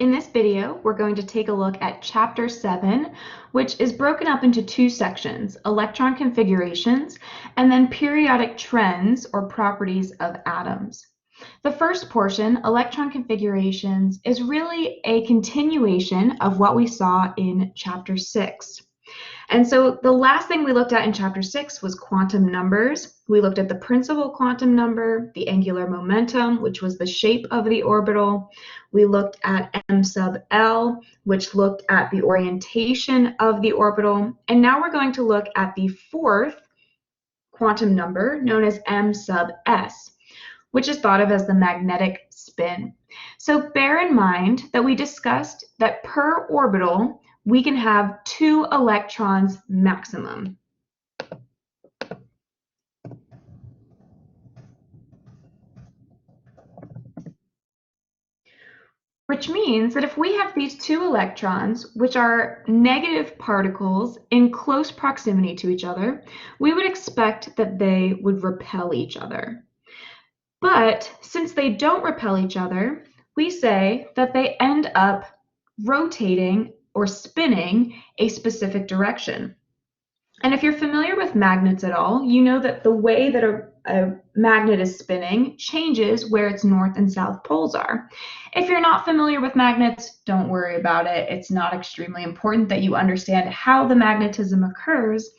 In this video, we're going to take a look at Chapter 7, which is broken up into two sections, Electron Configurations, and then Periodic Trends or Properties of Atoms. The first portion, Electron Configurations, is really a continuation of what we saw in Chapter 6. And so the last thing we looked at in Chapter 6 was quantum numbers. We looked at the principal quantum number, the angular momentum, which was the shape of the orbital. We looked at m sub L, which looked at the orientation of the orbital. And now we're going to look at the fourth quantum number, known as m sub S, which is thought of as the magnetic spin. So bear in mind that we discussed that per orbital, we can have 2 electrons maximum. Which means that if we have these 2 electrons, which are negative particles in close proximity to each other, we would expect that they would repel each other. But since they don't repel each other, we say that they end up rotating or spinning a specific direction. And if you're familiar with magnets at all, you know that the way that a magnet is spinning changes where its north and south poles are. If you're not familiar with magnets, don't worry about it. It's not extremely important that you understand how the magnetism occurs,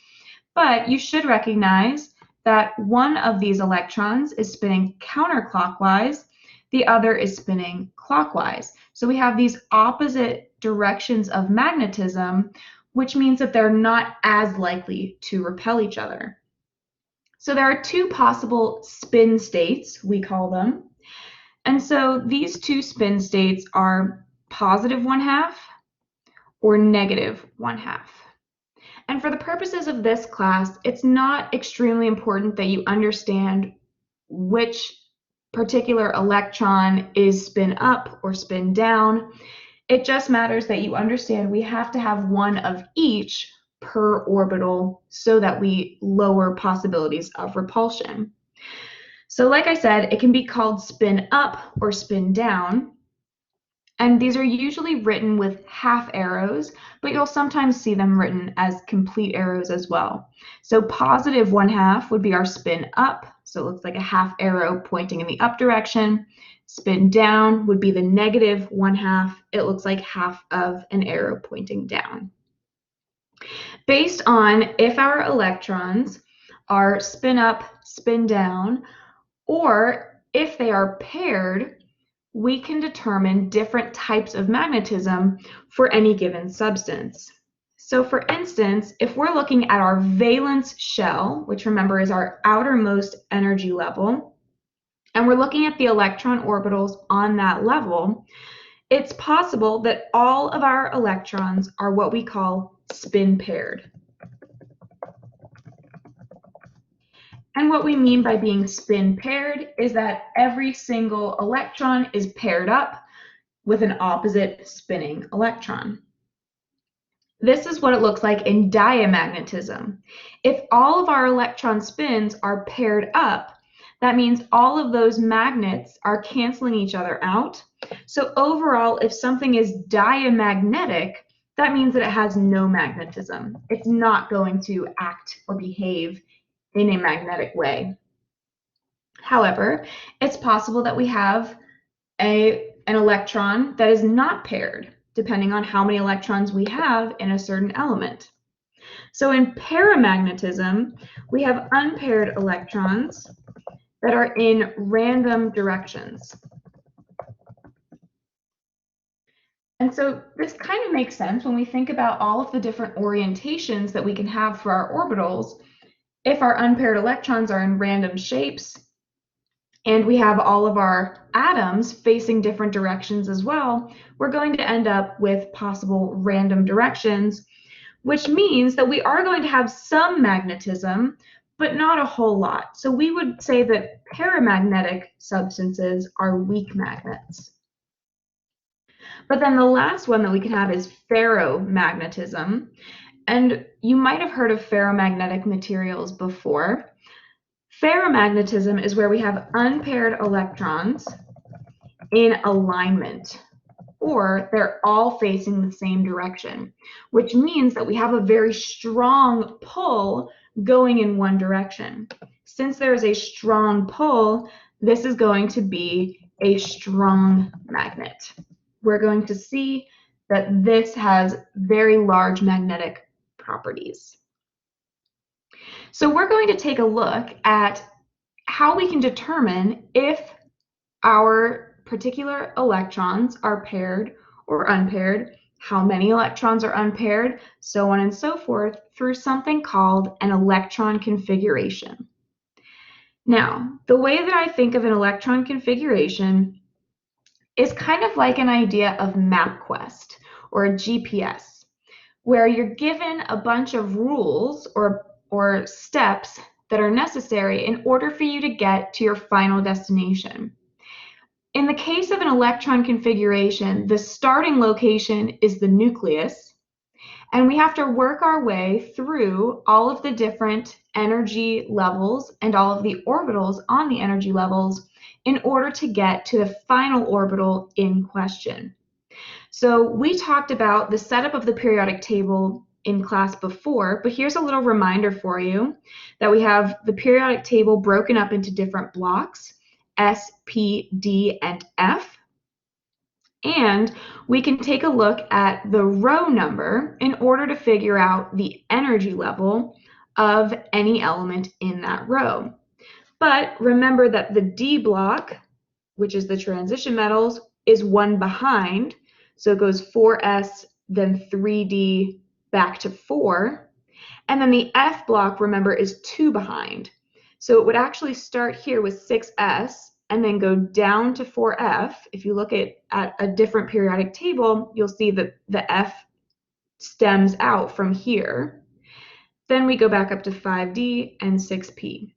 but you should recognize that one of these electrons is spinning counterclockwise, the other is spinning clockwise. So we have these opposite directions of magnetism, which means that they're not as likely to repel each other. So there are 2 possible spin states, we call them. And so these 2 spin states are positive 1/2 or negative 1/2. And for the purposes of this class, it's not extremely important that you understand which particular electron is spin up or spin down. It just matters that you understand we have to have one of each per orbital so that we lower possibilities of repulsion. So like I said, it can be called spin up or spin down. And these are usually written with half arrows, but you'll sometimes see them written as complete arrows as well. So positive 1/2 would be our spin up. So it looks like a half arrow pointing in the up direction. Spin down would be the negative 1/2. It looks like half of an arrow pointing down. Based on if our electrons are spin up, spin down, or if they are paired, we can determine different types of magnetism for any given substance. So for instance, if we're looking at our valence shell, which remember is our outermost energy level, and we're looking at the electron orbitals on that level, it's possible that all of our electrons are what we call spin paired. And what we mean by being spin paired is that every single electron is paired up with an opposite spinning electron. This is what it looks like in diamagnetism. If all of our electron spins are paired up, that means all of those magnets are canceling each other out. So overall, if something is diamagnetic, that means that it has no magnetism. It's not going to act or behave in a magnetic way. However, it's possible that we have an electron that is not paired, depending on how many electrons we have in a certain element. So in paramagnetism, we have unpaired electrons that are in random directions. And so this kind of makes sense when we think about all of the different orientations that we can have for our orbitals. If our unpaired electrons are in random shapes, and we have all of our atoms facing different directions as well, we're going to end up with possible random directions, which means that we are going to have some magnetism, but not a whole lot. So we would say that paramagnetic substances are weak magnets. But then the last one that we can have is ferromagnetism. And you might have heard of ferromagnetic materials before. Ferromagnetism is where we have unpaired electrons in alignment. or they're all facing the same direction, which means that we have a very strong pull going in one direction. Since there is a strong pull, this is going to be a strong magnet. We're going to see that this has very large magnetic properties. So we're going to take a look at how we can determine if our particular electrons are paired or unpaired, how many electrons are unpaired, so on and so forth, through something called an electron configuration. Now, the way that I think of an electron configuration is kind of like an idea of MapQuest or a GPS, where you're given a bunch of rules or steps that are necessary in order for you to get to your final destination. In the case of an electron configuration, the starting location is the nucleus, and we have to work our way through all of the different energy levels and all of the orbitals on the energy levels in order to get to the final orbital in question. So we talked about the setup of the periodic table in class before, but here's a little reminder for you that we have the periodic table broken up into different blocks, S, P, D, and F. And we can take a look at the row number in order to figure out the energy level of any element in that row. But remember that the D block, which is the transition metals, is one behind. So it goes 4s, then 3d, back to 4. And then the F block, remember, is 2 behind. So it would actually start here with 6s and then go down to 4f. If you look at a different periodic table, you'll see that the F stems out from here. Then we go back up to 5d and 6p.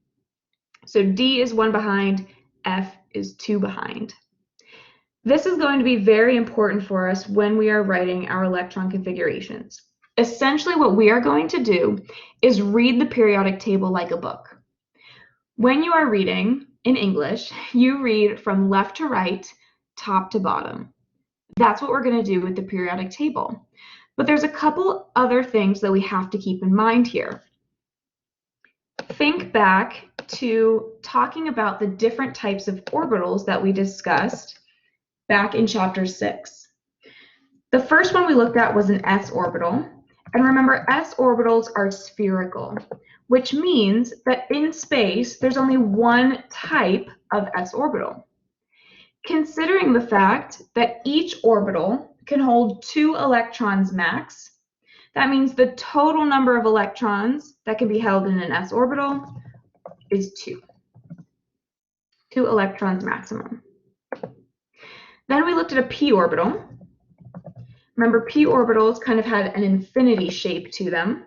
So D is 1 behind, F is 2 behind. This is going to be very important for us when we are writing our electron configurations. Essentially, what we are going to do is read the periodic table like a book. When you are reading in English, you read from left to right, top to bottom. That's what we're going to do with the periodic table. But there's a couple other things that we have to keep in mind here. Think back to talking about the different types of orbitals that we discussed back in chapter 6. The first one we looked at was an s orbital. And remember, s orbitals are spherical, which means that in space, there's only one type of s orbital. Considering the fact that each orbital can hold 2 electrons max, that means the total number of electrons that can be held in an s orbital is 2. 2 electrons maximum. Then we looked at a p orbital. Remember, p orbitals kind of had an infinity shape to them.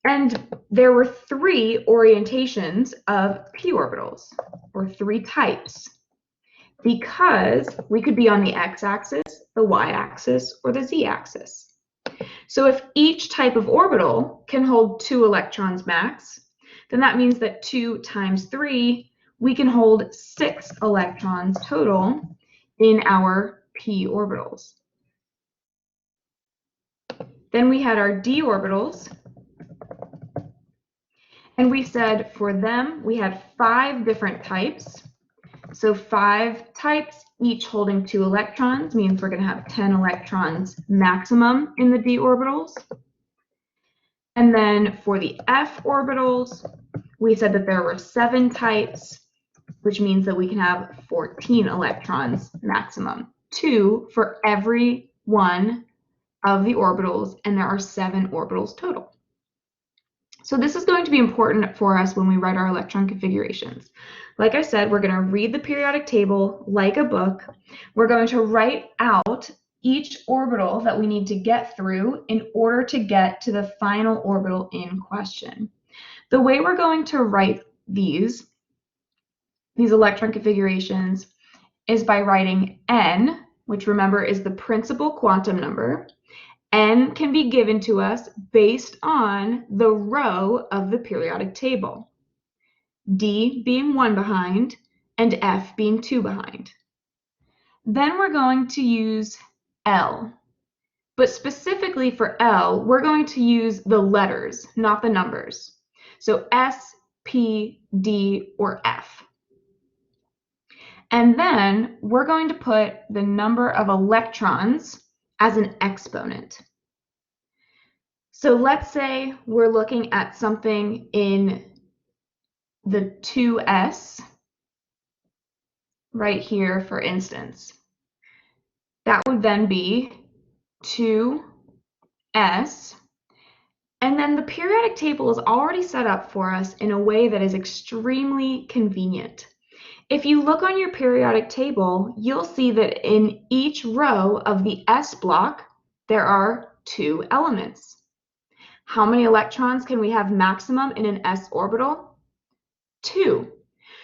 And there were 3 orientations of p orbitals, or 3 types, because we could be on the x-axis, the y-axis, or the z-axis. So if each type of orbital can hold 2 electrons max, then that means that 2 times 3, we can hold 6 electrons total in our p orbitals. Then we had our d orbitals, and we said for them we had 5 different types. So 5 types, each holding 2 electrons, means we're going to have 10 electrons maximum in the d orbitals. And then for the f orbitals, we said that there were 7 types, which means that we can have 14 electrons maximum, 2 for every one of the orbitals, and there are 7 orbitals total. So this is going to be important for us when we write our electron configurations. Like I said, we're going to read the periodic table like a book. We're going to write out each orbital that we need to get through in order to get to the final orbital in question. The way we're going to write these electron configurations is by writing n, which remember is the principal quantum number. N can be given to us based on the row of the periodic table, D being 1 behind and F being 2 behind. Then we're going to use L. But specifically for L, we're going to use the letters, not the numbers. So S, P, D, or F. And then we're going to put the number of electrons as an exponent. So let's say we're looking at something in the 2s, right here, for instance. That would then be 2s, and then the periodic table is already set up for us in a way that is extremely convenient. If you look on your periodic table, you'll see that in each row of the S block, there are 2 elements. How many electrons can we have maximum in an S orbital? 2.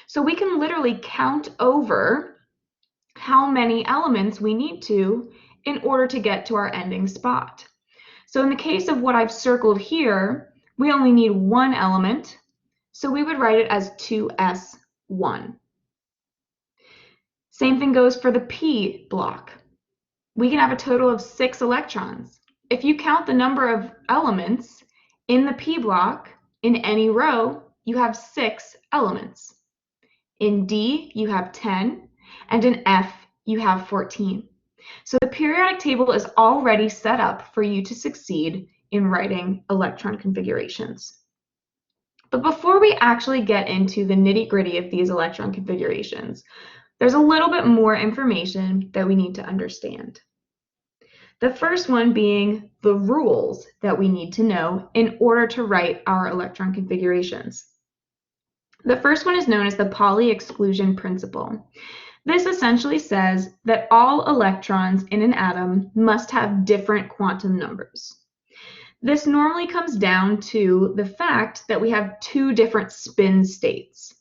So we can literally count over how many elements we need to in order to get to our ending spot. So in the case of what I've circled here, we only need 1 element, so we would write it as 2s1. Same thing goes for the P block. We can have a total of 6 electrons. If you count the number of elements in the P block in any row, you have 6 elements. In D, you have 10, and in F, you have 14. So the periodic table is already set up for you to succeed in writing electron configurations. But before we actually get into the nitty-gritty of these electron configurations, there's a little bit more information that we need to understand. The first one being the rules that we need to know in order to write our electron configurations. The first one is known as the Pauli exclusion principle. This essentially says that all electrons in an atom must have different quantum numbers. This normally comes down to the fact that we have 2 different spin states.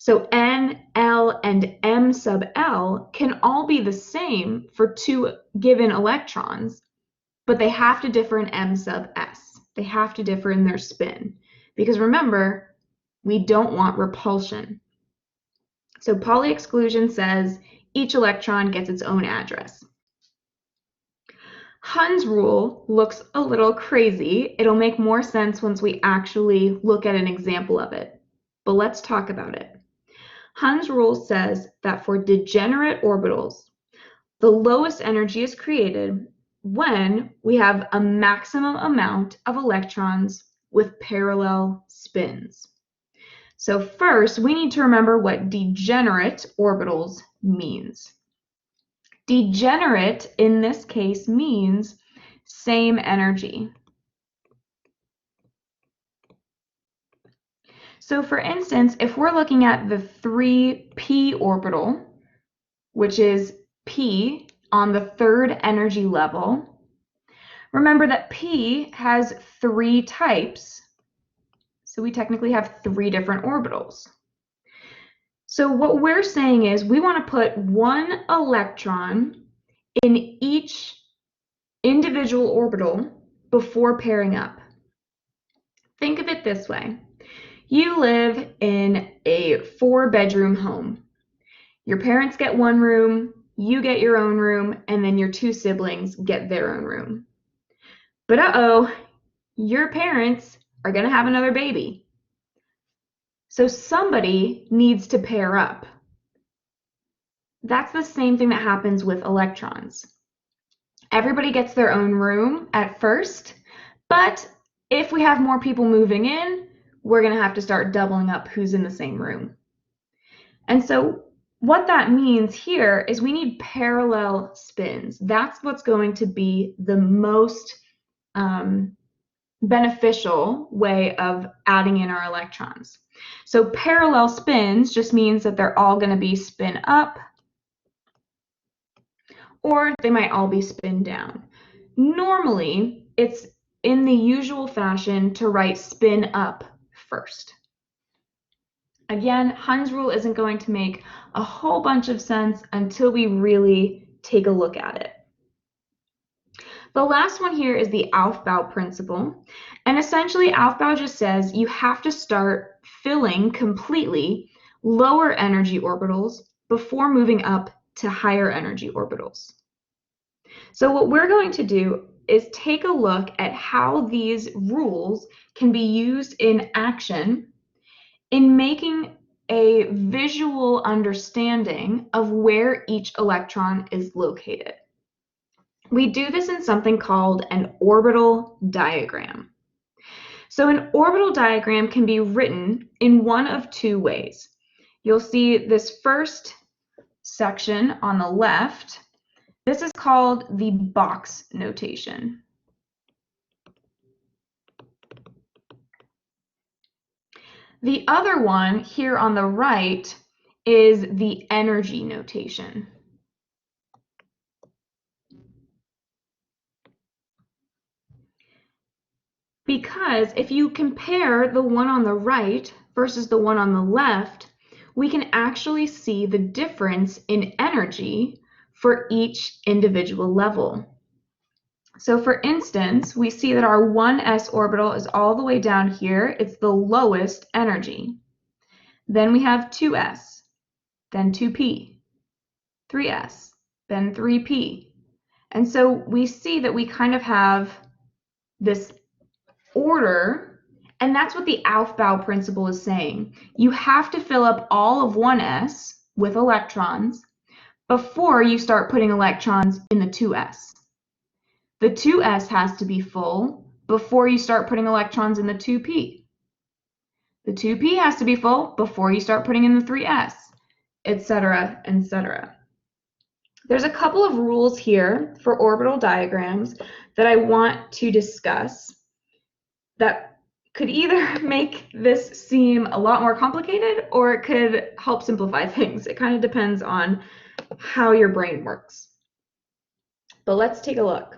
So N, L, and M sub L can all be the same for 2 given electrons, but they have to differ in M sub S. They have to differ in their spin. Because remember, we don't want repulsion. So Pauli exclusion says each electron gets its own address. Hund's rule looks a little crazy. It'll make more sense once we actually look at an example of it. But let's talk about it. Hund's rule says that for degenerate orbitals, the lowest energy is created when we have a maximum amount of electrons with parallel spins. So first, we need to remember what degenerate orbitals means. Degenerate in this case means same energy. So for instance, if we're looking at the 3p orbital, which is p on the 3rd energy level, remember that p has 3 types. So we technically have 3 different orbitals. So what we're saying is we want to put 1 electron in each individual orbital before pairing up. Think of it this way. You live in a 4-bedroom home. Your parents get 1 room, you get your own room, and then your 2 siblings get their own room. But uh-oh, your parents are going to have another baby. So somebody needs to pair up. That's the same thing that happens with electrons. Everybody gets their own room at first, but if we have more people moving in, we're going to have to start doubling up who's in the same room. And so what that means here is we need parallel spins. That's what's going to be the most beneficial way of adding in our electrons. So parallel spins just means that they're all going to be spin up, or they might all be spin down. Normally, it's in the usual fashion to write spin up first. Again, Hund's rule isn't going to make a whole bunch of sense until we really take a look at it. The last one here is the Aufbau principle. And essentially, Aufbau just says you have to start filling completely lower energy orbitals before moving up to higher energy orbitals. So what we're going to do is take a look at how these rules can be used in action in making a visual understanding of where each electron is located. We do this in something called an orbital diagram. So an orbital diagram can be written in one of two ways. You'll see this first section on the left. This is called the box notation. The other one here on the right is the energy notation. Because if you compare the one on the right versus the one on the left, we can actually see the difference in energy for each individual level. So for instance, we see that our 1s orbital is all the way down here. It's the lowest energy. Then we have 2s, then 2p, 3s, then 3p. And so we see that we kind of have this order, and that's what the Aufbau principle is saying. You have to fill up all of 1s with electrons before you start putting electrons in the 2s. The 2s has to be full before you start putting electrons in the 2p. The 2p has to be full before you start putting in the 3s, etc., etc. There's a couple of rules here for orbital diagrams that I want to discuss that could either make this seem a lot more complicated or it could help simplify things. It kind of depends on how your brain works. But let's take a look.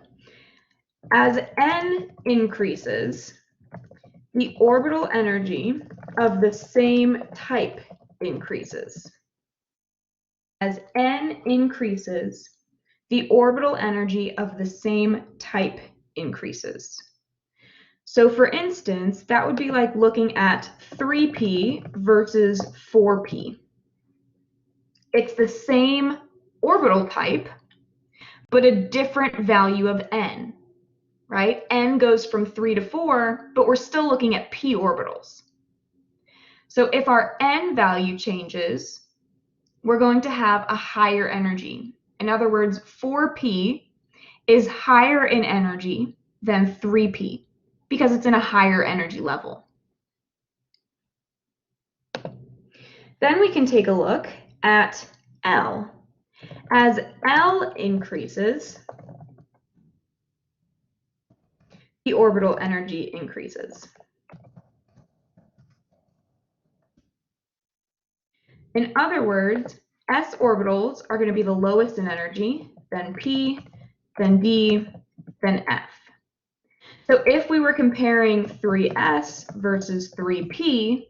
As n increases, the orbital energy of the same type increases. As n increases, the orbital energy of the same type increases. So for instance, that would be like looking at 3p versus 4p. It's the same orbital type, but a different value of n, right? N goes from 3 to 4, but we're still looking at p orbitals. So if our n value changes, we're going to have a higher energy. In other words, 4p is higher in energy than 3p because it's in a higher energy level. Then we can take a look at L. As L increases, the orbital energy increases. In other words, s orbitals are going to be the lowest in energy, then p, then d, then f. So if we were comparing 3s versus 3p,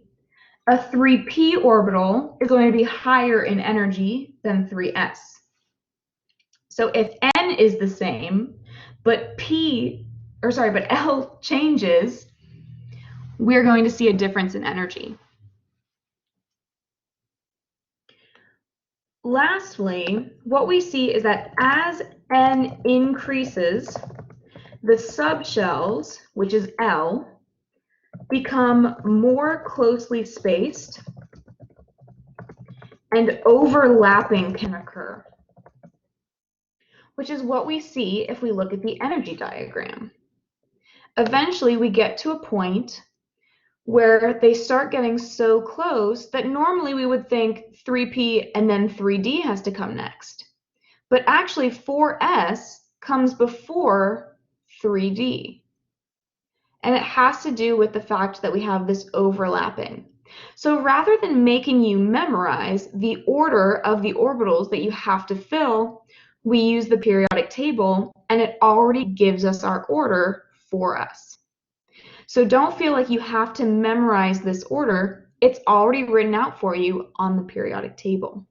a 3p orbital is going to be higher in energy than 3s. So if n is the same, but L changes, we're going to see a difference in energy. Lastly, what we see is that as n increases, the subshells, which is L, become more closely spaced and overlapping can occur, which is what we see if we look at the energy diagram. Eventually, we get to a point where they start getting so close that normally we would think 3p and then 3d has to come next. But actually 4s comes before 3d. And it has to do with the fact that we have this overlapping. So rather than making you memorize the order of the orbitals that you have to fill, we use the periodic table and it already gives us our order for us. So don't feel like you have to memorize this order. It's already written out for you on the periodic table.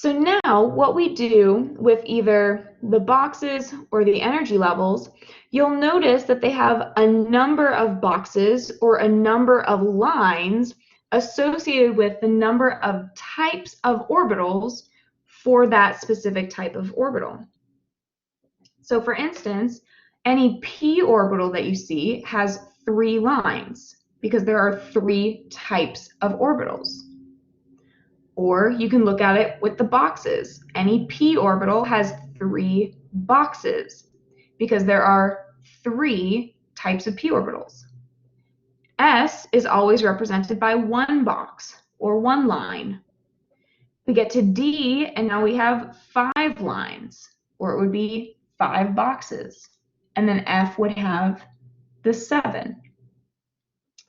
So now what we do with either the boxes or the energy levels, you'll notice that they have a number of boxes or a number of lines associated with the number of types of orbitals for that specific type of orbital. So for instance, any p orbital that you see has 3 lines because there are 3 types of orbitals. Or you can look at it with the boxes. Any p orbital has 3 boxes because there are 3 types of p orbitals. S is always represented by 1 box or 1 line. We get to D and now we have 5 lines, or it would be 5 boxes. And then F would have the 7.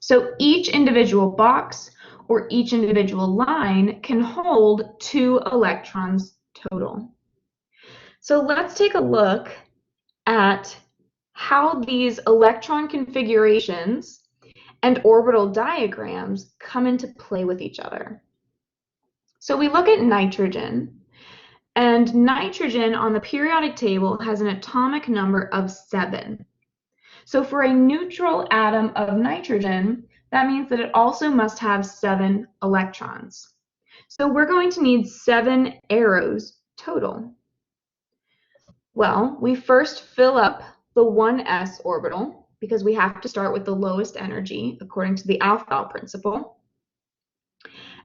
So each individual box or each individual line can hold 2 electrons total. So let's take a look at how these electron configurations and orbital diagrams come into play with each other. So we look at nitrogen, and nitrogen on the periodic table has an atomic number of 7. So for a neutral atom of nitrogen, that means that it also must have 7 electrons. So we're going to need 7 arrows total. Well, we first fill up the 1s orbital because we have to start with the lowest energy according to the Aufbau principle.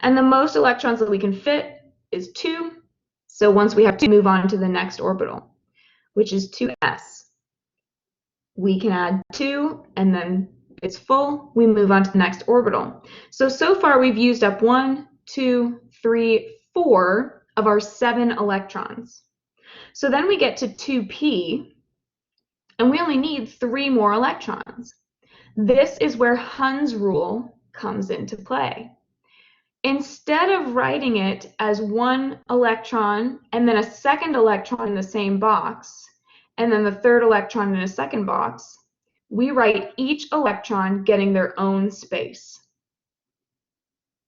And the most electrons that we can fit is 2. So once we have 2, move on to the next orbital, which is 2s. We can add 2, and then it's full. We move on to the next orbital. So far we've used up 1, 2, 3, 4 of our 7 electrons. So then we get to 2p, and we only need 3 more electrons. This is where Hund's rule comes into play. Instead of writing it as 1 electron and then a second electron in the same box, and then the third electron in a second box, we write each electron getting their own space.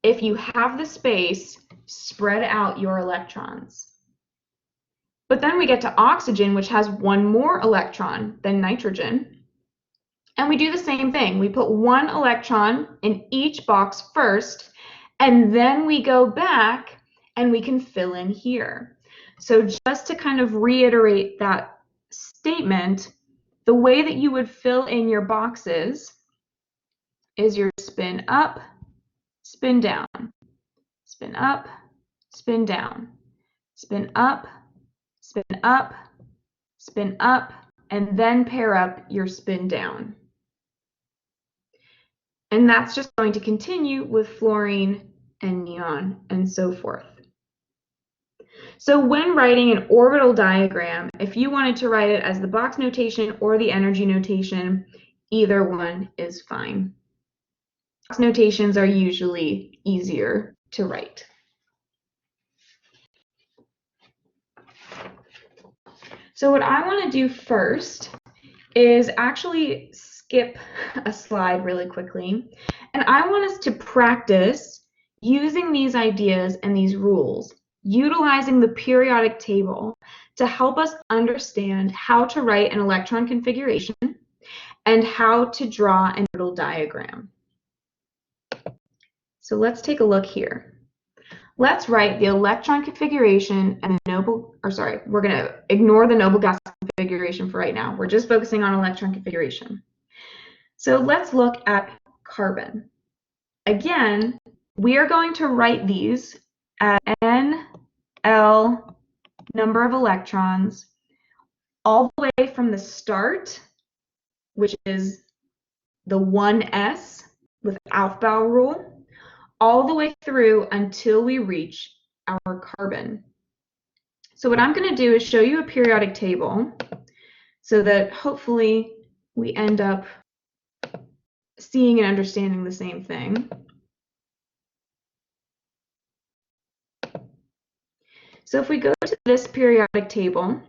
If you have the space, spread out your electrons. But then we get to oxygen, which has 1 more electron than nitrogen. And we do the same thing. We put 1 electron in each box first, and then we go back and we can fill in here. So just to kind of reiterate that statement, the way that you would fill in your boxes is your spin up, spin down, spin up, spin down, spin up, spin up, spin up, and then pair up your spin down. And that's just going to continue with fluorine and neon and so forth. So when writing an orbital diagram, if you wanted to write it as the box notation or the energy notation, either one is fine. Box notations are usually easier to write. So what I want to do first is actually skip a slide really quickly, and I want us to practice using these ideas and these rules, utilizing the periodic table to help us understand how to write an electron configuration and how to draw an orbital diagram. So let's take a look here. Let's write the electron configuration and the we're going to ignore the noble gas configuration for right now. We're just focusing on electron configuration. So let's look at carbon. Again, we are going to write these as N, L, number of electrons, all the way from the start, which is the 1s with Aufbau rule, all the way through until we reach our carbon. So what I'm going to do is show you a periodic table so that hopefully we end up seeing and understanding the same thing. So if we go to this periodic table,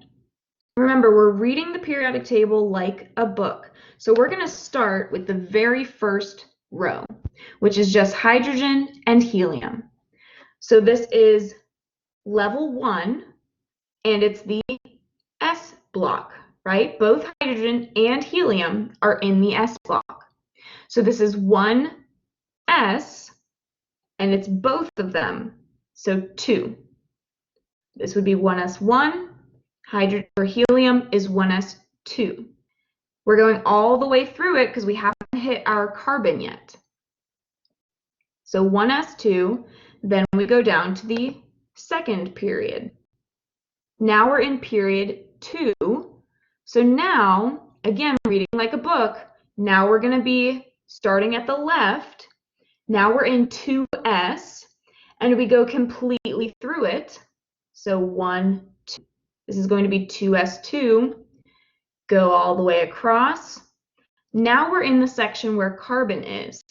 remember we're reading the periodic table like a book. So we're going to start with the very first row, which is just hydrogen and helium. So this is level 1, and it's the S block, right? Both hydrogen and helium are in the S block. So this is 1s, and it's both of them, so 2. This would be 1s1. Hydrogen or helium is 1s2. We're going all the way through it because we haven't hit our carbon yet. So 1s2, then we go down to the second period. Now we're in period 2. So now, again, reading like a book, now we're going to be starting at the left. Now we're in 2s, and we go completely through it. So 1, 2. This is going to be 2s2. Go all the way across. Now we're in the section where carbon is.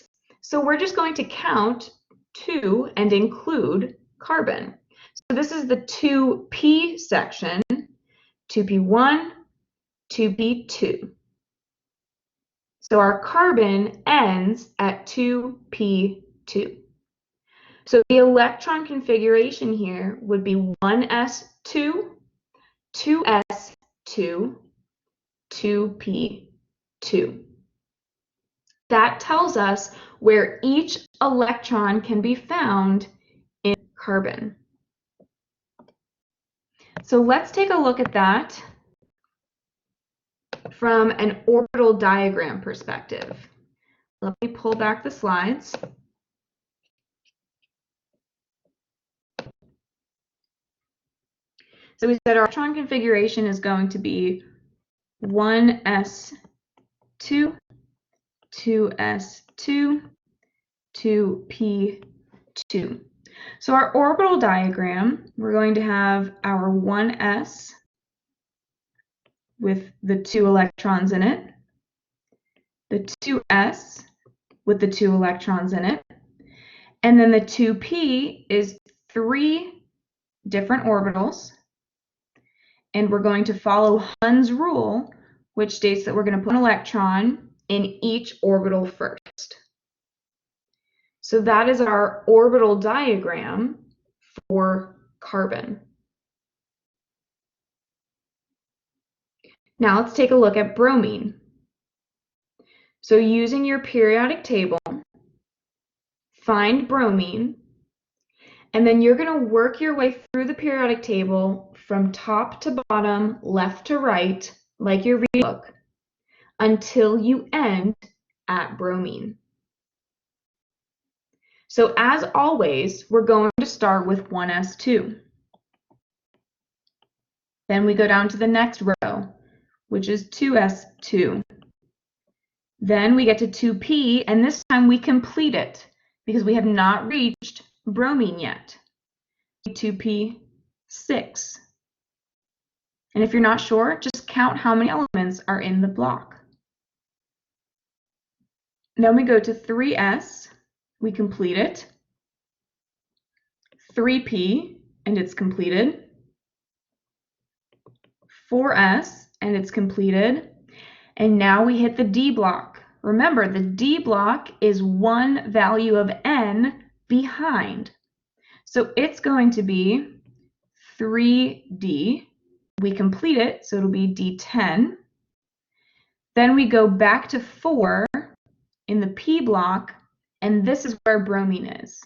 So we're just going to count 2 and include carbon. So this is the 2p section, 2p1, 2p2. So our carbon ends at 2p2. So the electron configuration here would be 1s2, 2s2, 2p2. That tells us where each electron can be found in carbon. So let's take a look at that from an orbital diagram perspective. Let me pull back the slides. So we said our electron configuration is going to be 1s2, 2s2, 2p2. So our orbital diagram, we're going to have our 1s with the 2 electrons in it, the 2s with the 2 electrons in it, and then the 2p is 3 different orbitals, and we're going to follow Hund's rule, which states that we're going to put an electron in each orbital first. So that is our orbital diagram for carbon. Now let's take a look at bromine. So using your periodic table, find bromine, and then you're going to work your way through the periodic table from top to bottom, left to right, like your reading book, until you end at bromine. So as always, we're going to start with 1s2. Then we go down to the next row, which is 2s2. Then we get to 2p, and this time we complete it because we have not reached bromine yet. 2p6. And if you're not sure, just count how many elements are in the block. Then we go to 3s, we complete it. 3p, and it's completed. 4s, and it's completed. And now we hit the D block. Remember, the D block is one value of n behind. So it's going to be 3D. We complete it, so it'll be D10. Then we go back to 4 in the P block, and this is where bromine is.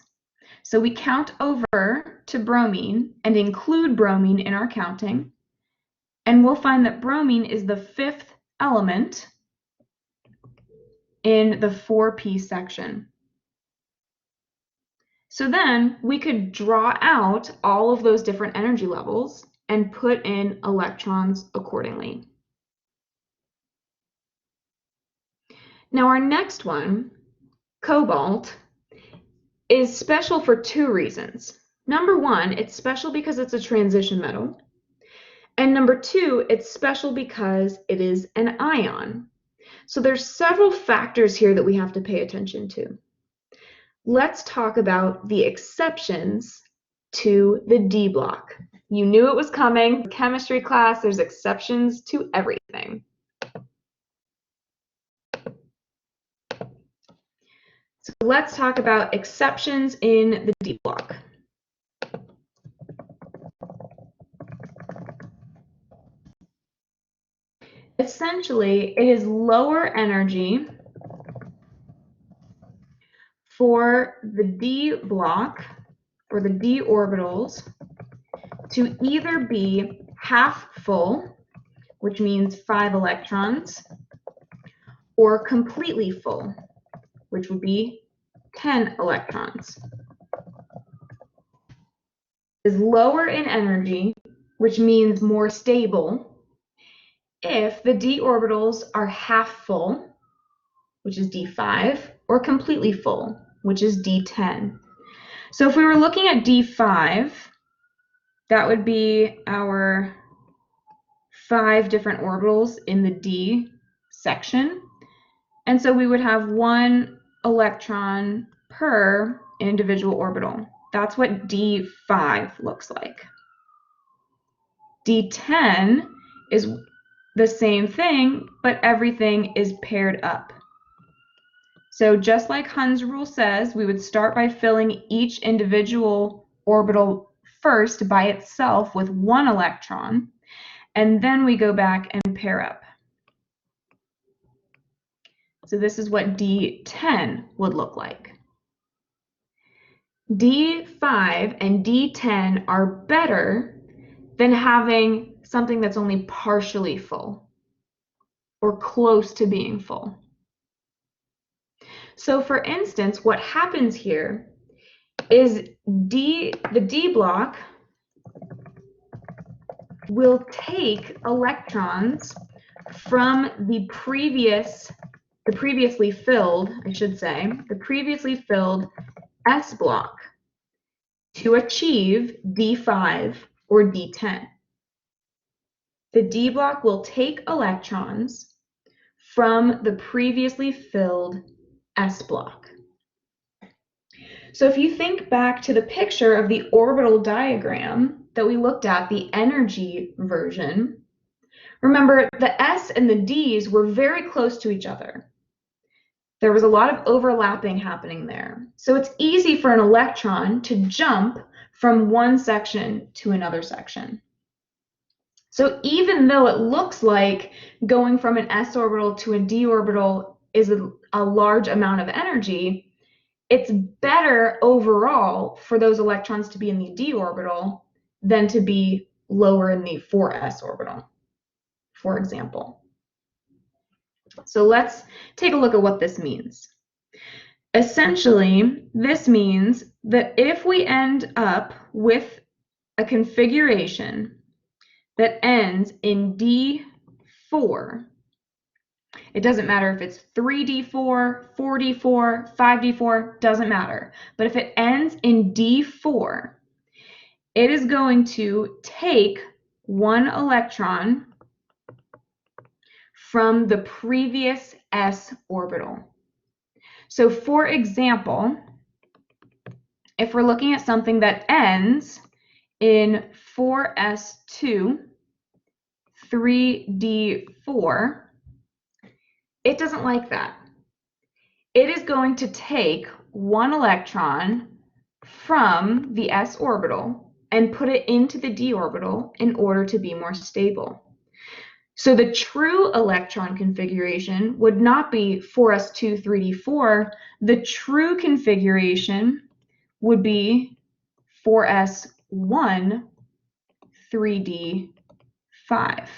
So we count over to bromine and include bromine in our counting, and we'll find that bromine is the 5th element in the 4p section. So then we could draw out all of those different energy levels and put in electrons accordingly. Now our next one, cobalt, is special for 2 reasons. Number 1, it's special because it's a transition metal. And number 2, it's special because it is an ion. So there's several factors here that we have to pay attention to. Let's talk about the exceptions to the D block. You knew it was coming. Chemistry class, there's exceptions to everything. So let's talk about exceptions in the D block. Essentially, it is lower energy for the d block, or the d orbitals, to either be half full, which means 5 electrons, or completely full, which would be 10 electrons. Is lower in energy, which means more stable, if the d orbitals are half full, which is d5, or completely full, which is d10. So if we were looking at d5, that would be our 5 different orbitals in the d section. And so we would have 1 electron per individual orbital. That's what d5 looks like. d10 is the same thing, but everything is paired up. So just like Hund's rule says, we would start by filling each individual orbital first by itself with 1 electron, and then we go back and pair up. So this is what D10 would look like. D5 and D10 are better than having something that's only partially full or close to being full. So for instance, what happens here is the D block will take electrons from the previously filled S block to achieve D5 or D10. The D block will take electrons from the previously filled S block. So if you think back to the picture of the orbital diagram that we looked at, the energy version, remember the S and the Ds were very close to each other. There was a lot of overlapping happening there. So it's easy for an electron to jump from one section to another section. So even though it looks like going from an S orbital to a D orbital is a large amount of energy, it's better overall for those electrons to be in the D orbital than to be lower in the 4s orbital, for example. So let's take a look at what this means. Essentially, this means that if we end up with a configuration that ends in D4, it doesn't matter if it's 3D4, 4D4, 5D4, doesn't matter. But if it ends in D4, it is going to take 1 electron from the previous S orbital. So for example, if we're looking at something that ends in 4s2, 3d4, it doesn't like that. It is going to take 1 electron from the s orbital and put it into the d orbital in order to be more stable. So the true electron configuration would not be 4s2, 3d4. The true configuration would be 4s1, 3d5.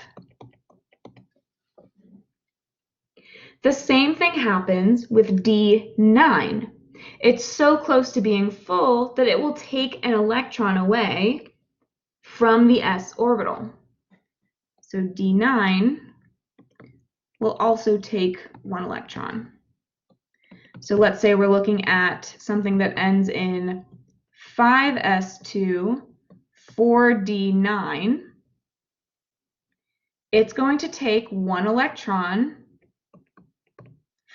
The same thing happens with D9. It's so close to being full that it will take an electron away from the s orbital. So D9 will also take 1 electron. So let's say we're looking at something that ends in 5s2, 4d9. It's going to take 1 electron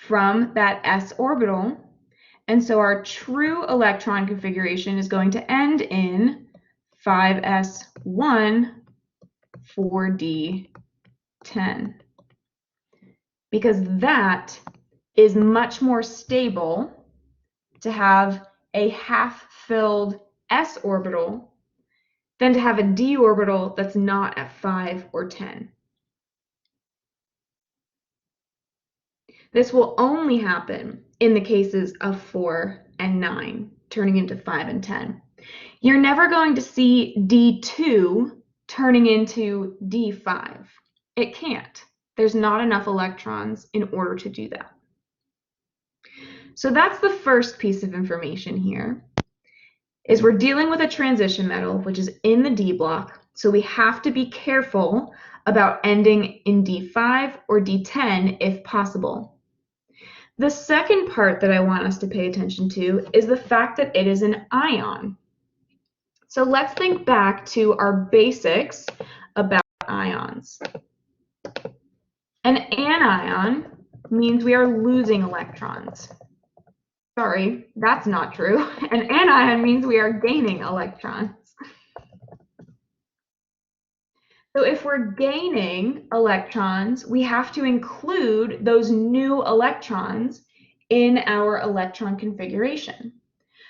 from that s orbital, and so our true electron configuration is going to end in 5s1, 4d10, because that is much more stable to have a half-filled s orbital than to have a d orbital that's not at 5 or 10. This will only happen in the cases of 4 and 9, turning into 5 and 10. You're never going to see D2 turning into D5. It can't. There's not enough electrons in order to do that. So that's the first piece of information here, is we're dealing with a transition metal, which is in the D block, so we have to be careful about ending in D5 or D10 if possible. The second part that I want us to pay attention to is the fact that it is an ion. So let's think back to our basics about ions. An anion means we are losing electrons. Sorry, that's not true. An anion means we are gaining electrons. So if we're gaining electrons, we have to include those new electrons in our electron configuration.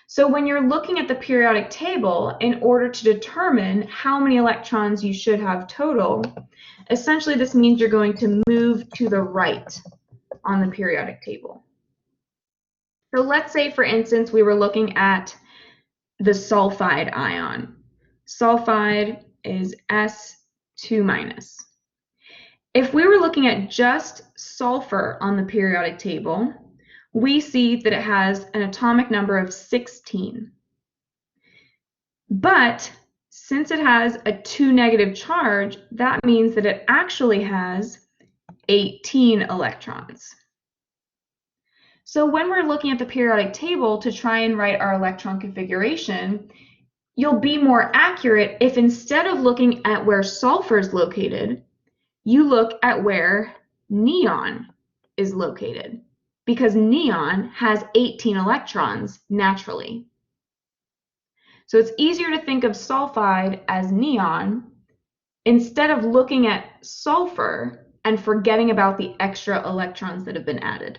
So when you're looking at the periodic table, in order to determine how many electrons you should have total, essentially this means you're going to move to the right on the periodic table. So let's say, for instance, we were looking at the sulfide ion. Sulfide is S2-. If we were looking at just sulfur on the periodic table, we see that it has an atomic number of 16. But since it has a 2 negative charge, that means that it actually has 18 electrons. So when we're looking at the periodic table to try and write our electron configuration, you'll be more accurate if instead of looking at where sulfur is located, you look at where neon is located, because neon has 18 electrons naturally. So it's easier to think of sulfide as neon instead of looking at sulfur and forgetting about the extra electrons that have been added.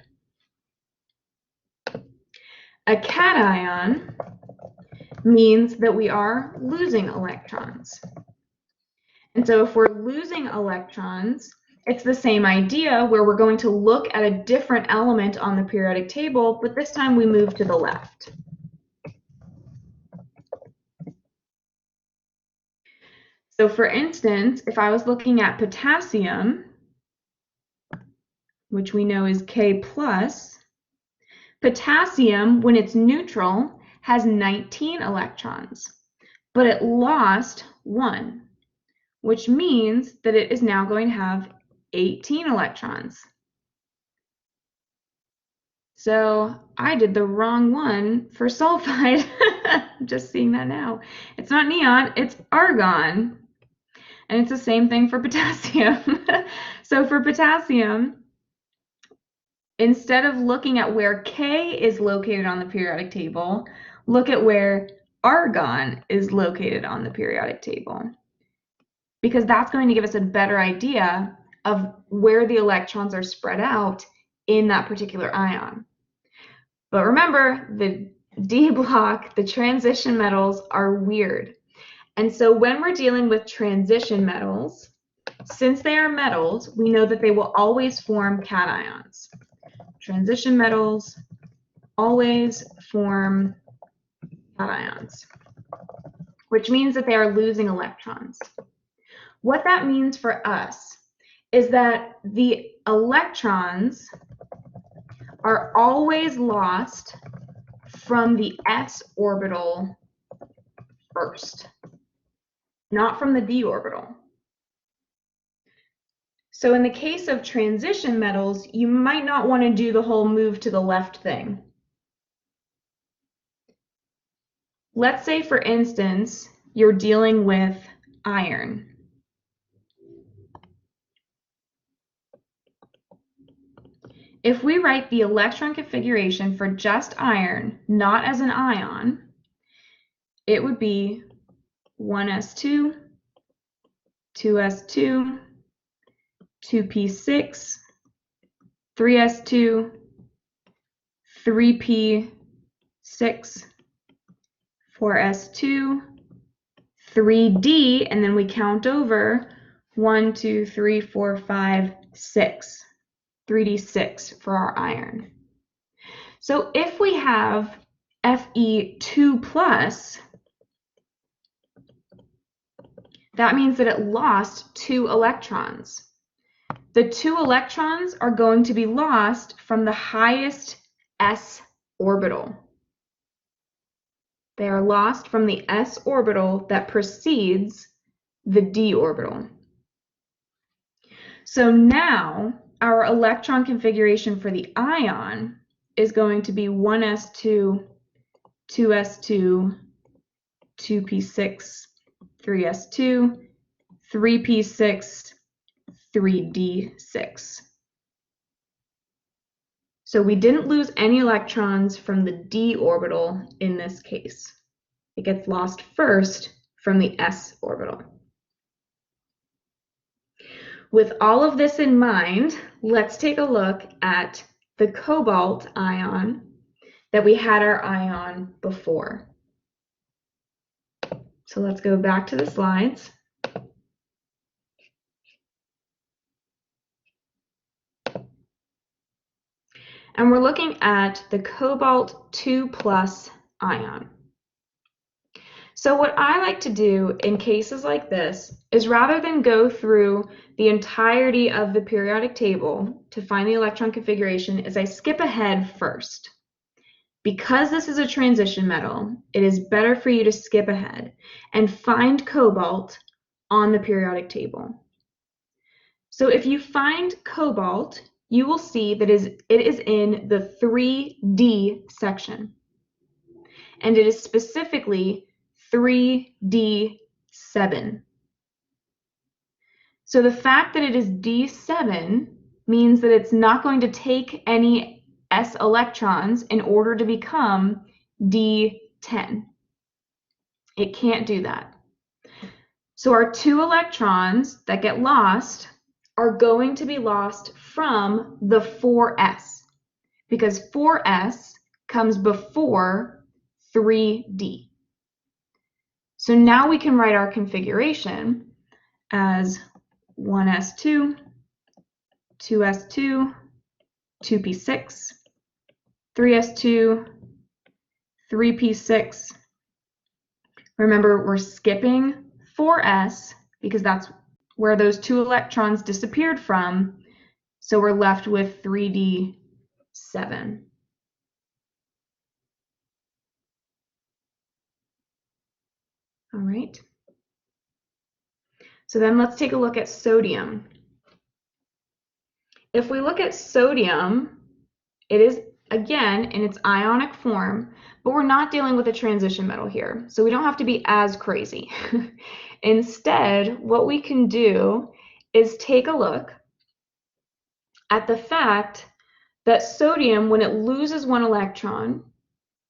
A cation means that we are losing electrons. And so if we're losing electrons, it's the same idea where we're going to look at a different element on the periodic table, but this time we move to the left. So for instance, if I was looking at potassium, which we know is K+, potassium, when it's neutral, has 19 electrons, but it lost 1, which means that it is now going to have 18 electrons. So I did the wrong one for sulfide. Just seeing that now. It's not neon, it's argon. And it's the same thing for potassium. So for potassium, instead of looking at where K is located on the periodic table, look at where argon is located on the periodic table, because that's going to give us a better idea of where the electrons are spread out in that particular ion. But remember, the D block, the transition metals, are weird. And so when we're dealing with transition metals, since they are metals, we know that they will always form cations. Transition metals always form cations, which means that they are losing electrons. What that means for us is that the electrons are always lost from the s orbital first, not from the d orbital. So in the case of transition metals, you might not want to do the whole move to the left thing. Let's say, for instance, you're dealing with iron. If we write the electron configuration for just iron, not as an ion, it would be 1s2, 2s2, 2p6, 3s2, 3p6, 4s2, 3d, and then we count over 1, 2, 3, 4, 5, 6. 3d6 for our iron. So if we have Fe2+, that means that it lost 2 electrons. The 2 electrons are going to be lost from the highest s orbital. They are lost from the s orbital that precedes the d orbital. So now our electron configuration for the ion is going to be 1s2, 2s2, 2p6, 3s2, 3p6, 3d6. So we didn't lose any electrons from the d orbital in this case. It gets lost first from the s orbital. With all of this in mind, let's take a look at the cobalt ion that we had our eye on before. So let's go back to the slides. And we're looking at the cobalt 2+ ion. So what I like to do in cases like this is, rather than go through the entirety of the periodic table to find the electron configuration, is I skip ahead first. Because this is a transition metal, it is better for you to skip ahead and find cobalt on the periodic table. So if you find cobalt, you will see that it is in the 3D section, and it is specifically 3D7. So the fact that it is D7 means that it's not going to take any s electrons in order to become D10. It can't do that. So our 2 electrons that get lost are going to be lost from the 4s, because 4s comes before 3d. So now we can write our configuration as 1s2, 2s2, 2p6, 3s2, 3p6. Remember, we're skipping 4s because that's where those 2 electrons disappeared from, so we're left with 3d7. All right. So then let's take a look at sodium. If we look at sodium, it is again in its ionic form, but we're not dealing with a transition metal here, so we don't have to be as crazy. Instead, what we can do is take a look at the fact that sodium, when it loses 1 electron,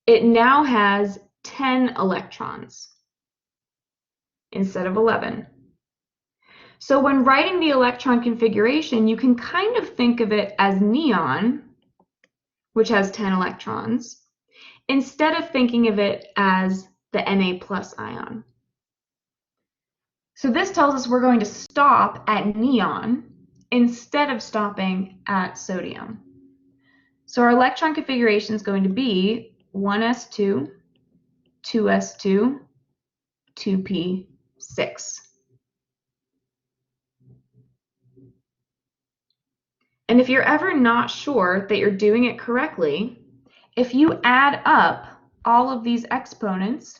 it now has 10 electrons instead of 11. So when writing the electron configuration, you can kind of think of it as neon, which has 10 electrons, instead of thinking of it as the Na+ ion. So this tells us we're going to stop at neon instead of stopping at sodium. So our electron configuration is going to be 1s2, 2s2, 2p6. And if you're ever not sure that you're doing it correctly, if you add up all of these exponents,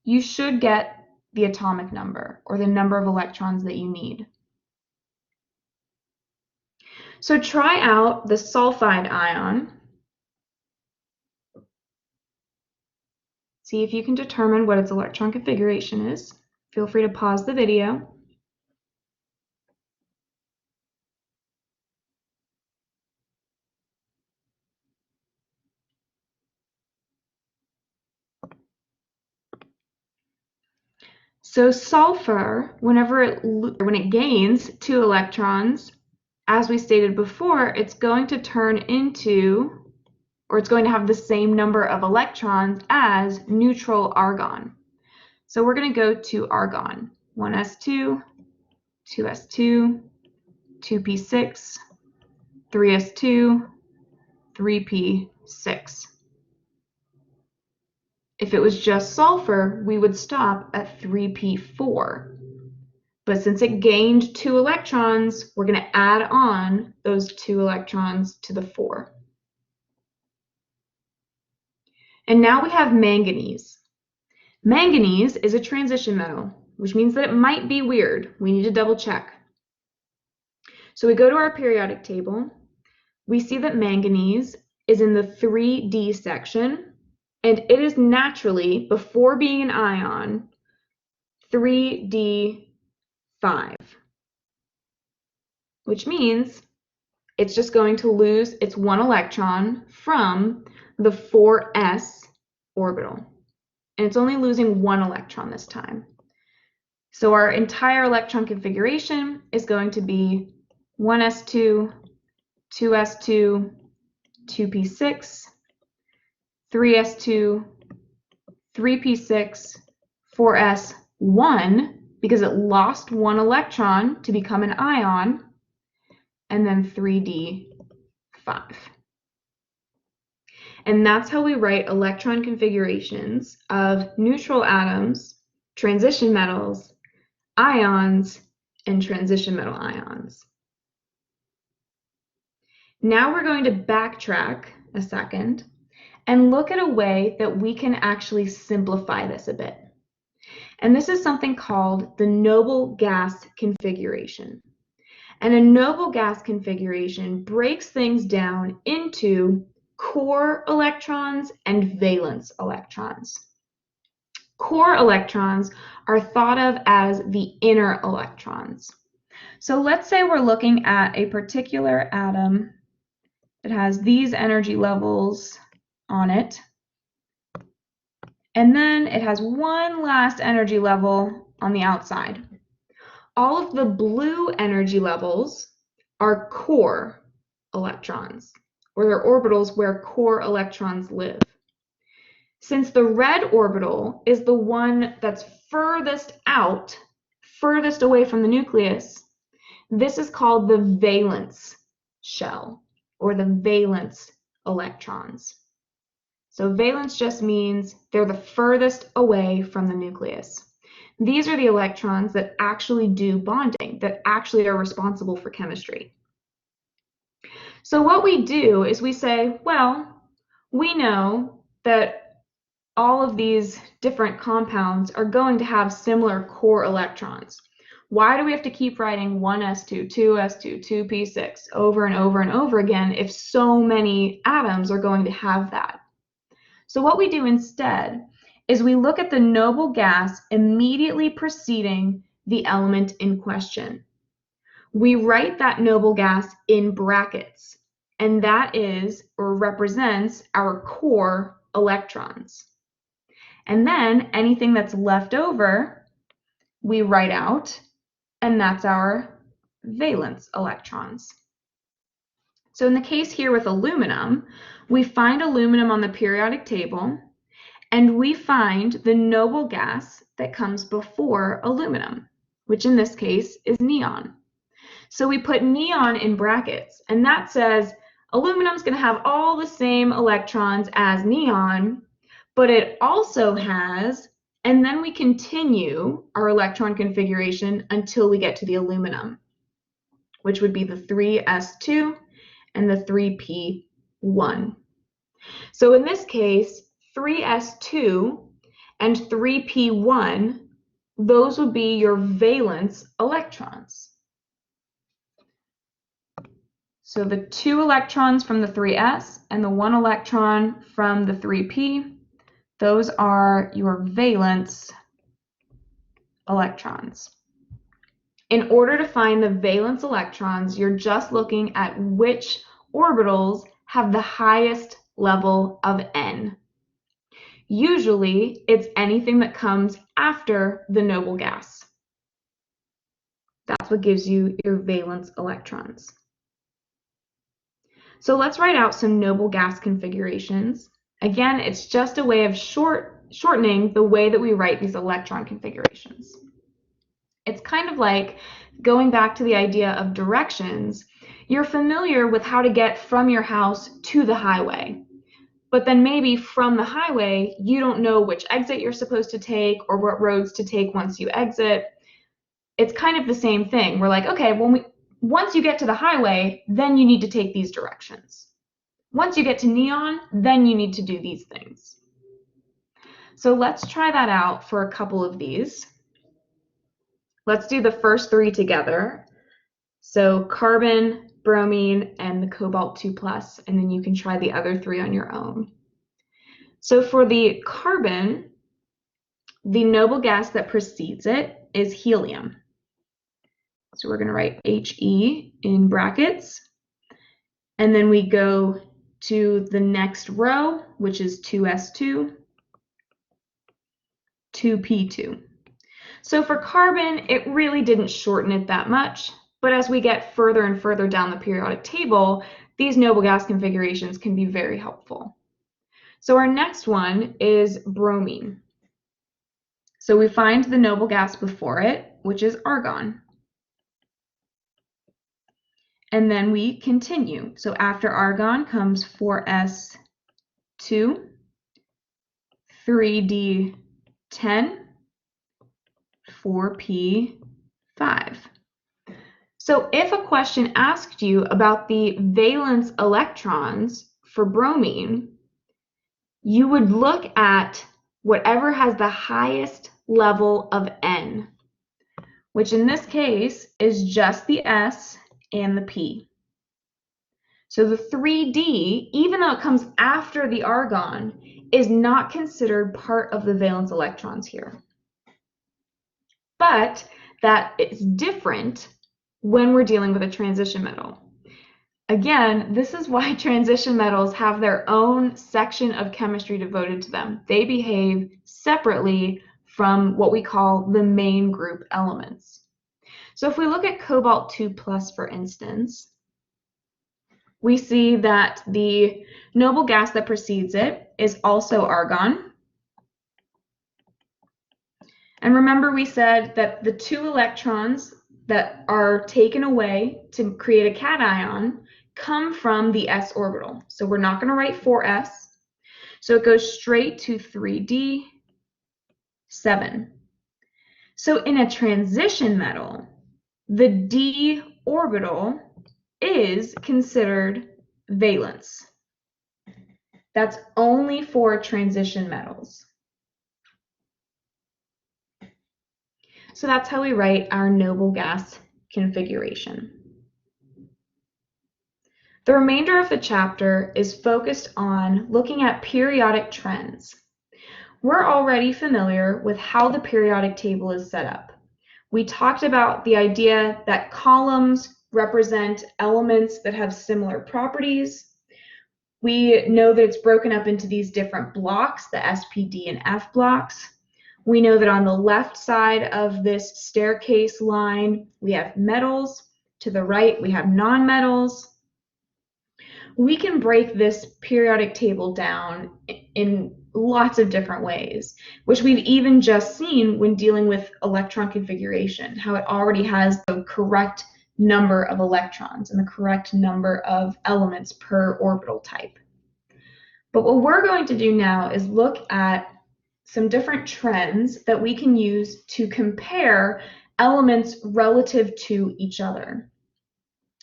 you should get the atomic number, or the number of electrons that you need. So try out the sulfide ion. See if you can determine what its electron configuration is. Feel free to pause the video. So sulfur, when it gains 2 electrons, as we stated before, it's going to turn into, or it's going to have the same number of electrons as neutral argon. So we're going to go to argon. 1s2, 2s2, 2p6, 3s2, 3p6. 6. If it was just sulfur, we would stop at 3p4. But since it gained 2 electrons, we're going to add on those 2 electrons to the 4. And now we have manganese. Manganese is a transition metal, which means that it might be weird. We need to double check. So we go to our periodic table. We see that manganese is in the 3D section, and it is naturally, before being an ion, 3D5, which means it's just going to lose its 1 electron from the 4s orbital. And it's only losing 1 electron this time. So our entire electron configuration is going to be 1s2, 2s2, 2p6, 3s2, 3p6, 4s1, because it lost 1 electron to become an ion, and then 3d5. And that's how we write electron configurations of neutral atoms, transition metals, ions, and transition metal ions. Now we're going to backtrack a second and look at a way that we can actually simplify this a bit. And this is something called the noble gas configuration. And a noble gas configuration breaks things down into core electrons and valence electrons. Core electrons are thought of as the inner electrons. So let's say we're looking at a particular atom that has these energy levels on it, and then it has one last energy level on the outside. All of the blue energy levels are core electrons, or they're orbitals where core electrons live. Since the red orbital is the one that's furthest out, furthest away from the nucleus, this is called the valence shell, or the valence electrons. So valence just means they're the furthest away from the nucleus. These are the electrons that actually do bonding, that actually are responsible for chemistry. So what we do is we say, well, we know that all of these different compounds are going to have similar core electrons. Why do we have to keep writing 1s2, 2s2, 2p6 over and over and over again if so many atoms are going to have that? So what we do instead is we look at the noble gas immediately preceding the element in question. We write that noble gas in brackets, and that is or represents our core electrons. And then anything that's left over, we write out, and that's our valence electrons. So in the case here with aluminum, we find aluminum on the periodic table, and we find the noble gas that comes before aluminum, which in this case is neon. So we put neon in brackets, and that says aluminum is going to have all the same electrons as neon, but it also has, and then we continue our electron configuration until we get to the aluminum, which would be the 3s2 and the 3p1. So in this case, 3s2 and 3p1, those would be your valence electrons. So the 2 electrons from the 3s and the 1 electron from the 3p, those are your valence electrons. In order to find the valence electrons, you're just looking at which orbitals have the highest level of N. Usually, it's anything that comes after the noble gas. That's what gives you your valence electrons. So let's write out some noble gas configurations. Again, it's just a way of shortening the way that we write these electron configurations. It's kind of like going back to the idea of directions. You're familiar with how to get from your house to the highway. but then maybe from the highway, you don't know which exit you're supposed to take or what roads to take once you exit. It's kind of the same thing. We're like, okay, once you get to the highway, then you need to take these directions. Once you get to neon, then you need to do these things. So let's try that out for a couple of these. Let's do the first three together. So carbon, bromine, and the cobalt 2+, and then you can try the other three on your own. So for the carbon, the noble gas that precedes it is helium. So we're going to write He in brackets. And then we go to the next row, which is 2s2, 2p2. So for carbon, it really didn't shorten it that much, but as we get further and further down the periodic table, these noble gas configurations can be very helpful. So our next one is bromine. So we find the noble gas before it, which is argon. And then we continue. So after argon comes 4s2, 3d10, 4p5. So if a question asked you about the valence electrons for bromine, you would look at whatever has the highest level of N, which in this case is just the S and the P. So the 3D, even though it comes after the argon, is not considered part of the valence electrons here. But that is different when we're dealing with a transition metal. Again, this is why transition metals have their own section of chemistry devoted to them. They behave separately from what we call the main group elements. So if we look at cobalt 2+, for instance, we see that the noble gas that precedes it is also argon. And remember we said that the 2 electrons that are taken away to create a cation come from the s orbital. So we're not going to write 4s. So it goes straight to 3d7. So in a transition metal, the d orbital is considered valence. That's only for transition metals. So that's how we write our noble gas configuration. The remainder of the chapter is focused on looking at periodic trends. We're already familiar with how the periodic table is set up. We talked about the idea that columns represent elements that have similar properties. We know that it's broken up into these different blocks, the S, P, D, and F blocks. We know that on the left side of this staircase line, we have metals. To the right, we have nonmetals. We can break this periodic table down in lots of different ways, which we've even just seen when dealing with electron configuration, how it already has the correct number of electrons and the correct number of elements per orbital type. But what we're going to do now is look at some different trends that we can use to compare elements relative to each other.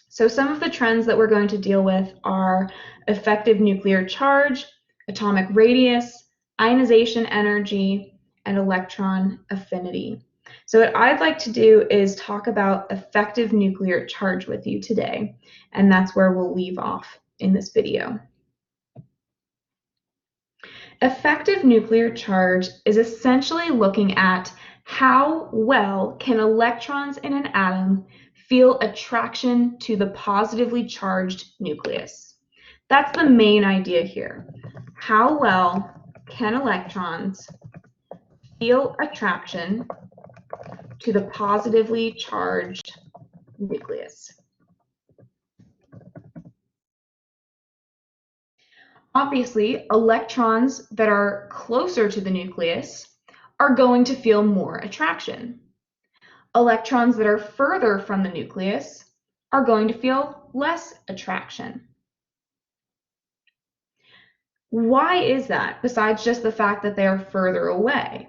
So some of the trends that we're going to deal with are effective nuclear charge, atomic radius, ionization energy, and electron affinity. So what I'd like to do is talk about effective nuclear charge with you today, and that's where we'll leave off in this video. Effective nuclear charge is essentially looking at how well can electrons in an atom feel attraction to the positively charged nucleus. That's the main idea here. How well can electrons feel attraction to the positively charged nucleus? Obviously, electrons that are closer to the nucleus are going to feel more attraction. Electrons that are further from the nucleus are going to feel less attraction. Why is that, besides just the fact that they are further away?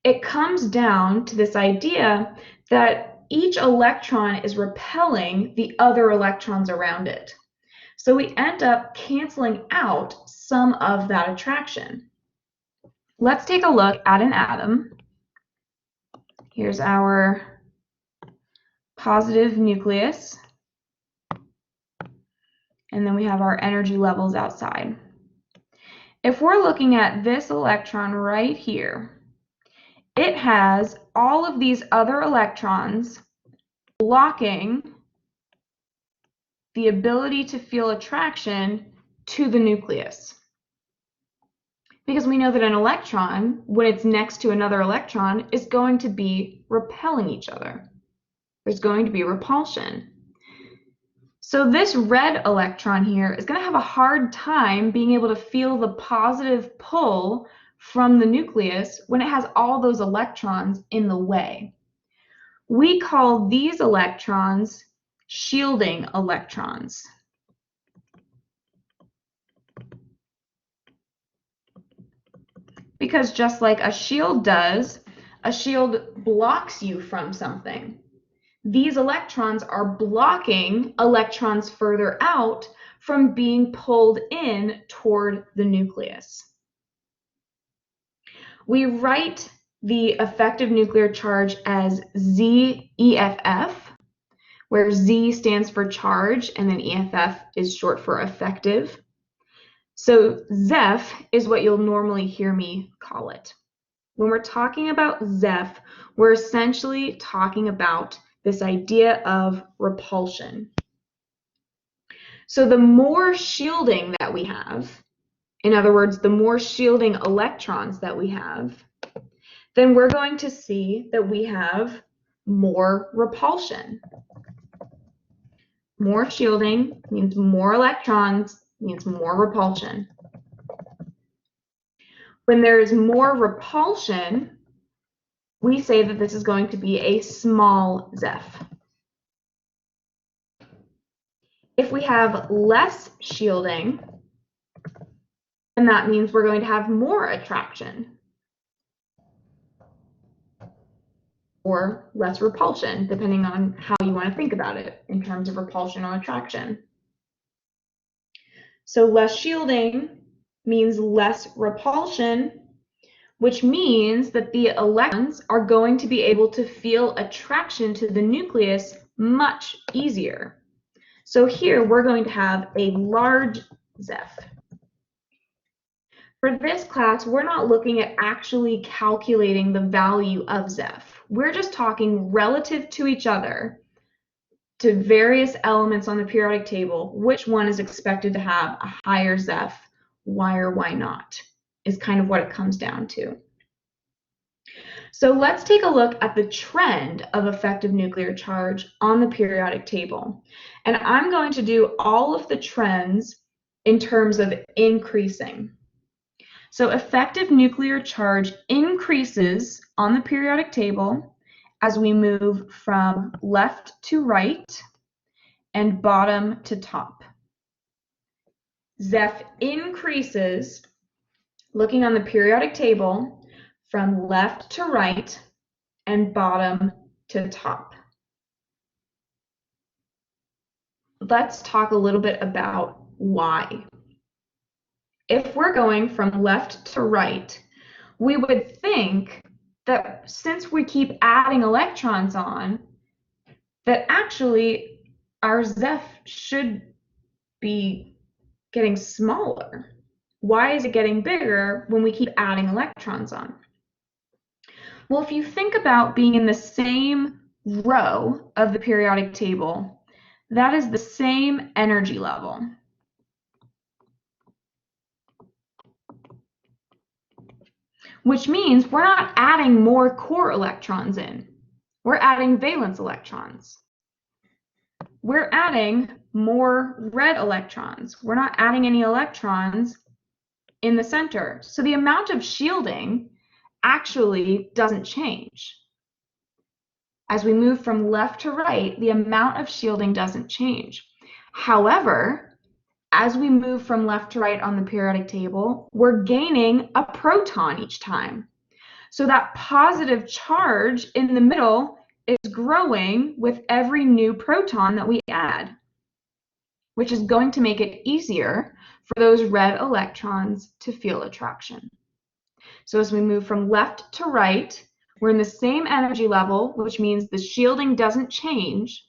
It comes down to this idea that each electron is repelling the other electrons around it. So we end up canceling out some of that attraction. Let's take a look at an atom. Here's our positive nucleus. And then we have our energy levels outside. If we're looking at this electron right here, it has all of these other electrons blocking the ability to feel attraction to the nucleus. Because we know that an electron, when it's next to another electron, is going to be repelling each other. There's going to be repulsion. So this red electron here is going to have a hard time being able to feel the positive pull from the nucleus when it has all those electrons in the way. We call these electrons shielding electrons. Because just like a shield does, a shield blocks you from something. These electrons are blocking electrons further out from being pulled in toward the nucleus. We write the effective nuclear charge as ZEFF, where Z stands for charge and then EFF is short for effective. So ZEF is what you'll normally hear me call it. When we're talking about ZEF, we're essentially talking about this idea of repulsion. So the more shielding that we have, in other words, the more shielding electrons that we have, then we're going to see that we have more repulsion. More shielding means more electrons, means more repulsion. When there is more repulsion, we say that this is going to be a small ZEF. If we have less shielding, then that means we're going to have more attraction or less repulsion, depending on how you want to think about it in terms of repulsion or attraction. So less shielding means less repulsion, which means that the electrons are going to be able to feel attraction to the nucleus much easier. So here we're going to have a large ZEF. For this class, we're not looking at actually calculating the value of ZEF. We're just talking relative to each other, to various elements on the periodic table, which one is expected to have a higher ZEF, why or why not, is kind of what it comes down to. So let's take a look at the trend of effective nuclear charge on the periodic table. And I'm going to do all of the trends in terms of increasing. So effective nuclear charge increases on the periodic table as we move from left to right and bottom to top. ZEF increases, looking on the periodic table, from left to right and bottom to top. Let's talk a little bit about why. If we're going from left to right, we would think that since we keep adding electrons on, that actually our ZEF should be getting smaller. Why is it getting bigger when we keep adding electrons on? Well, if you think about being in the same row of the periodic table, that is the same energy level. Which means we're not adding more core electrons in. We're adding valence electrons. We're adding more red electrons. We're not adding any electrons in the center. So the amount of shielding actually doesn't change. As we move from left to right, the amount of shielding doesn't change. However, as we move from left to right on the periodic table, we're gaining a proton each time. So that positive charge in the middle is growing with every new proton that we add, which is going to make it easier for those red electrons to feel attraction. So as we move from left to right, we're in the same energy level, which means the shielding doesn't change,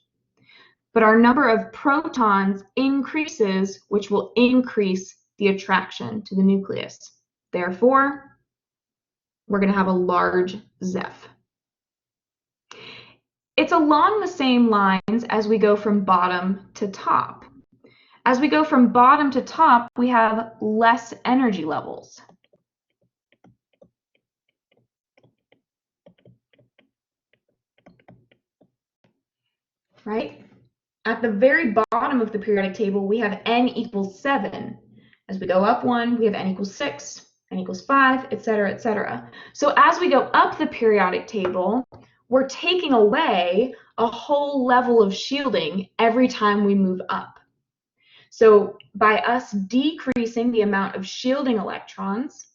but our number of protons increases, which will increase the attraction to the nucleus. Therefore, we're going to have a large Zeph. It's along the same lines as we go from bottom to top. As we go from bottom to top, we have less energy levels. Right? At the very bottom of the periodic table, we have n equals 7. As we go up 1, we have n equals 6, n equals 5, etc., etc. So as we go up the periodic table, we're taking away a whole level of shielding every time we move up. So by us decreasing the amount of shielding electrons,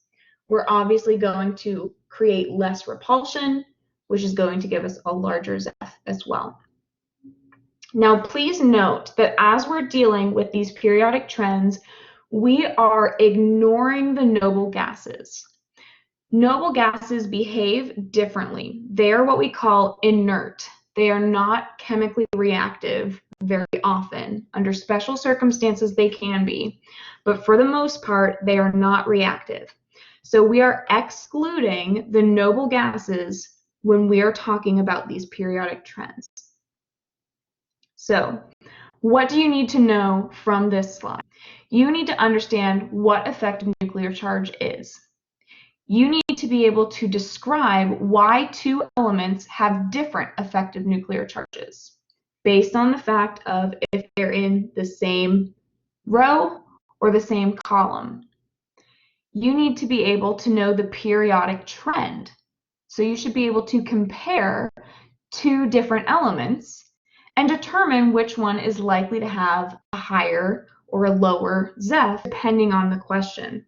we're obviously going to create less repulsion, which is going to give us a larger Zeph as well. Now, please note that as we're dealing with these periodic trends, we are ignoring the noble gases. Noble gases behave differently. They are what we call inert. They are not chemically reactive very often. Under special circumstances, they can be, but for the most part, they are not reactive. So we are excluding the noble gases when we are talking about these periodic trends. So, what do you need to know from this slide? You need to understand what effective nuclear charge is. You need to be able to describe why two elements have different effective nuclear charges based on the fact of if they're in the same row or the same column. You need to be able to know the periodic trend. So you should be able to compare two different elements and determine which one is likely to have a higher or a lower Zeph depending on the question.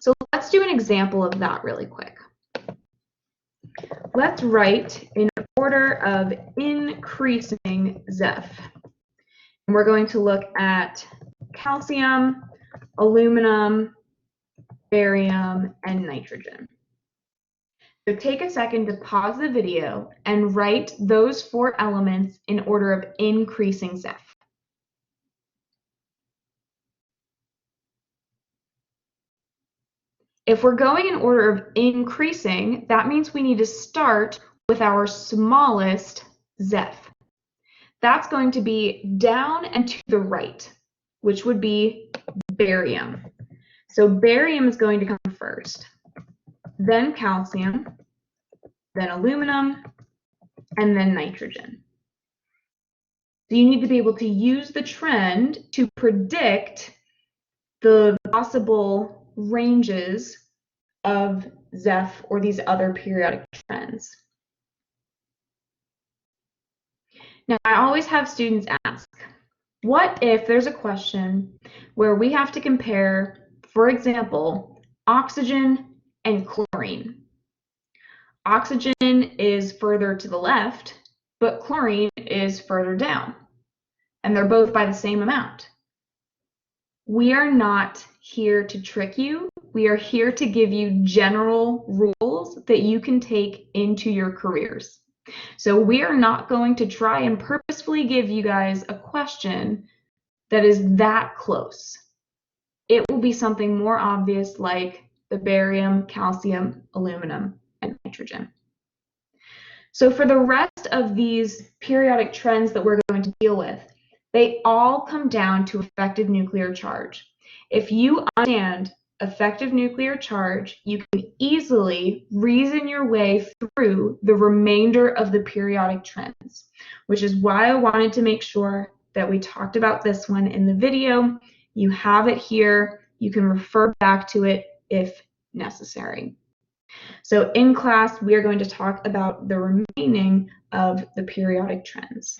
So let's do an example of that really quick. Let's write in order of increasing Zeph. And we're going to look at calcium, aluminum, barium, and nitrogen. So take a second to pause the video and write those 4 elements in order of increasing Zeph. If we're going in order of increasing, that means we need to start with our smallest Zeph. That's going to be down and to the right, which would be barium. So barium is going to come first, then calcium, then aluminum, and then nitrogen. So you need to be able to use the trend to predict the possible ranges of Zeph or these other periodic trends. Now, I always have students ask, what if there's a question where we have to compare, for example, oxygen and chlorine? Oxygen is further to the left, but chlorine is further down, and they're both by the same amount. We are not here to trick you. We are here to give you general rules that you can take into your careers. So we are not going to try and purposefully give you guys a question that is that close. It will be something more obvious like the barium, calcium, aluminum, and nitrogen. So for the rest of these periodic trends that we're going to deal with, they all come down to effective nuclear charge. If you understand effective nuclear charge, you can easily reason your way through the remainder of the periodic trends, which is why I wanted to make sure that we talked about this one in the video. You have it here. You can refer back to it if necessary. So in class, we are going to talk about the remaining of the periodic trends.